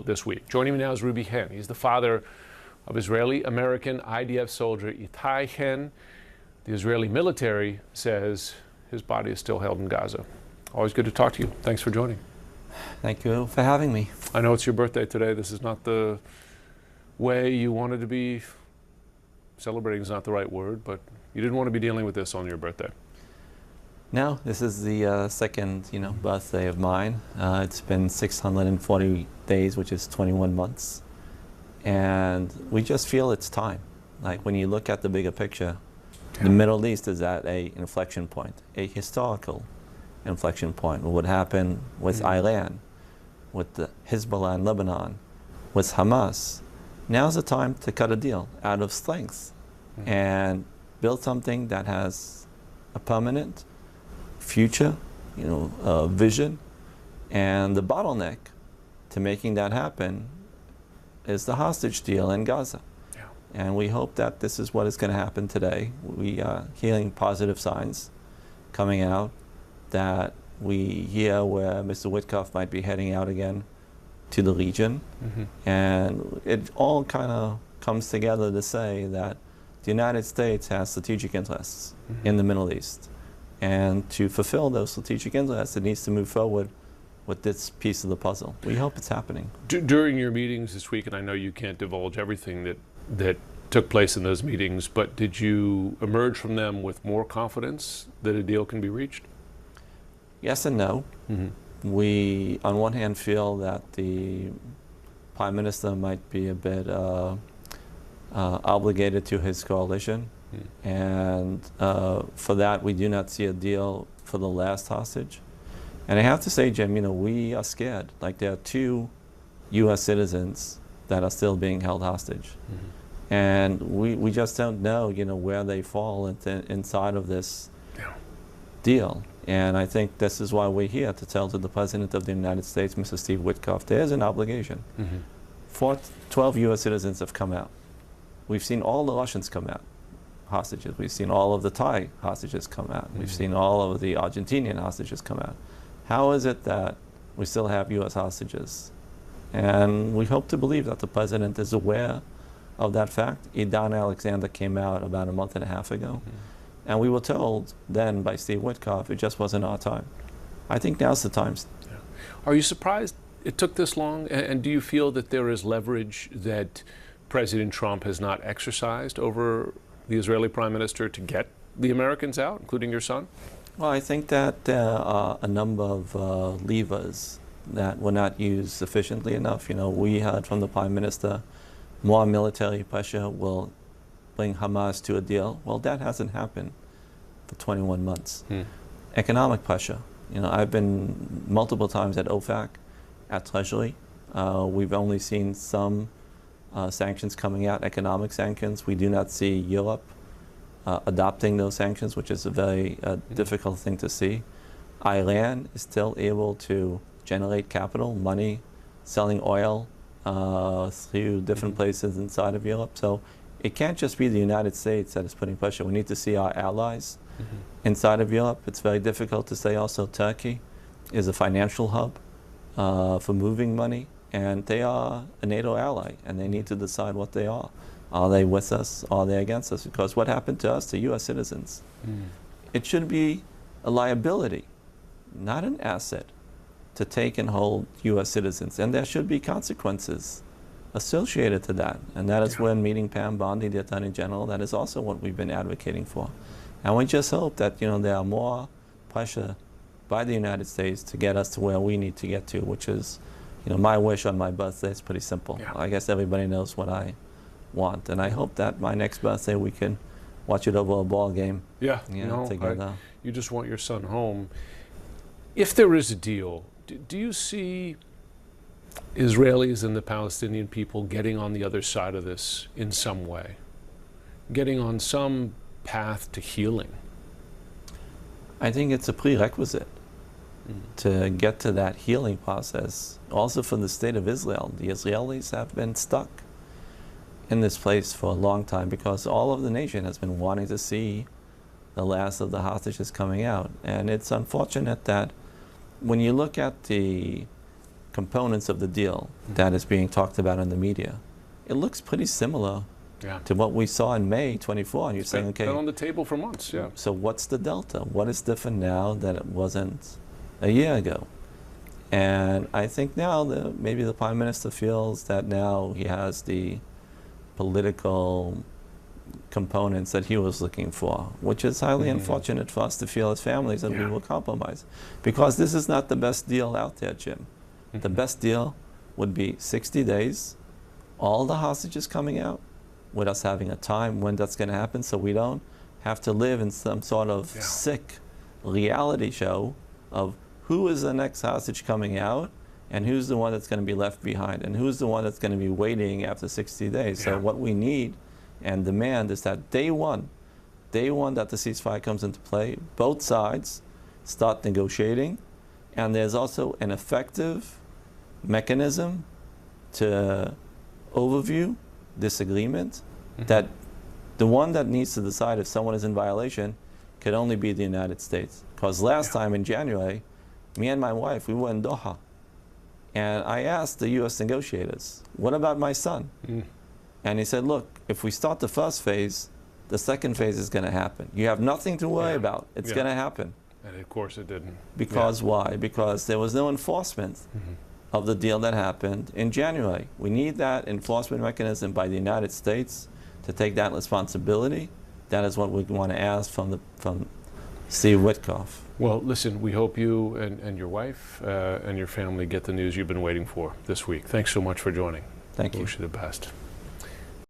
this week. Joining me now is Ruby Chen. He's the father of Israeli-American IDF soldier Itay Chen. The Israeli military says his body is still held in Gaza. Always good to talk to you. Thanks for joining. Thank you for having me. I know it's your birthday today. This is not the way you wanted to be. Celebrating is not the right word, but you didn't want to be dealing with this on your birthday. No, this is the second, birthday of mine. It's been 640 days, which is 21 months. And we just feel it's time. Like when you look at the bigger picture, the Middle East is at an inflection point, a historical inflection point. What happened with Iran, with the Hezbollah in Lebanon, with Hamas. Now's the time to cut a deal out of strength and build something that has a permanent future, vision. And the bottleneck to making that happen is the hostage deal in Gaza. Yeah. And we hope that this is what is going to happen today. We are hearing positive signs coming out that we hear where Mr. Witkoff might be heading out again to the region. And it all kind of comes together to say that the United States has strategic interests in the Middle East. And to fulfill those strategic interests, it needs to move forward with this piece of the puzzle. We hope it's happening. During your meetings this week, and I know you can't divulge everything that took place in those meetings, but did you emerge from them with more confidence that a deal can be reached? Yes and no. We, on one hand, feel that the Prime Minister might be a bit obligated to his coalition. And for that, we do not see a deal for the last hostage. And I have to say, Jim, we are scared. Like there are 2 U.S. citizens that are still being held hostage. And we just don't know, where they fall inside of this deal. And I think this is why we're here, to tell to the President of the United States, Mr. Steve Witkoff, there is an obligation. 12 U.S. citizens have come out. We've seen all the Russians come out, hostages. We've seen all of the Thai hostages come out. We've seen all of the Argentinian hostages come out. How is it that we still have U.S. hostages? And we hope to believe that the President is aware of that fact. Idan Alexander came out about a month and a half ago. And we were told then by Steve Witkoff, it just wasn't our time. I think now's the time. Yeah. Are you surprised it took this long? And do you feel that there is leverage that President Trump has not exercised over the Israeli Prime Minister to get the Americans out, including your son? Well, I think that there are a number of levers that were not used sufficiently enough. We heard from the Prime Minister, more military pressure will bring Hamas to a deal. Well, that hasn't happened for 21 months. Economic pressure. I've been multiple times at OFAC, at Treasury. We've only seen some sanctions coming out, economic sanctions. We do not see Europe adopting those sanctions, which is a very difficult thing to see. Iran is still able to generate capital, money, selling oil through different places inside of Europe. So it can't just be the United States that is putting pressure. We need to see our allies inside of Europe. It's very difficult to say also Turkey is a financial hub for moving money. And they are a NATO ally, and they need to decide what they are. Are they with us? Are they against us? Because what happened to us, to U.S. citizens, it should be a liability, not an asset, to take and hold U.S. citizens. And there should be consequences associated to that. And that is when meeting Pam Bondi, the Attorney General, that is also what we've been advocating for. And we just hope that there are more pressure by the United States to get us to where we need to get to, which is my wish on my birthday is pretty simple. I guess everybody knows what I want. And I hope that my next birthday we can watch it over a ball game. Together. You just want your son home. If there is a deal, do you see Israelis and the Palestinian people getting on the other side of this in some way? Getting on some path to healing? I think it's a prerequisite to get to that healing process. Also for the state of Israel, the Israelis have been stuck in this place for a long time because all of the nation has been wanting to see the last of the hostages coming out. And it's unfortunate that when you look at the components of the deal that is being talked about in the media, it looks pretty similar to what we saw in May 24. And you're saying, okay, been on the table for months, yeah. So what's the delta? What is different now that it wasn't a year ago? And I think now maybe the Prime Minister feels that now he has the political components that he was looking for, which is highly unfortunate for us to feel as families that we will compromise. Because this is not the best deal out there, Jim. The best deal would be 60 days, all the hostages coming out, with us having a time when that's going to happen, so we don't have to live in some sort of sick reality show of who is the next hostage coming out and who's the one that's going to be left behind and who's the one that's going to be waiting after 60 days. So what we need and demand is that day one that the ceasefire comes into play, both sides start negotiating, and there's also an effective mechanism to overview this agreement, that the one that needs to decide if someone is in violation could only be the United States. Because last time in January, me and my wife, we were in Doha, and I asked the US negotiators, what about my son? And he said, look, if we start the first phase, the second phase is going to happen. You have nothing to worry about. It's going to happen. And of course it didn't. Because why? Because there was no enforcement of the deal that happened in January. We need that enforcement mechanism by the United States to take that responsibility. That is what we want to ask from Steve Witkoff. Well, listen, we hope you and your wife and your family get the news you've been waiting for this week. Thanks so much for joining. Thank you. Wish you the best.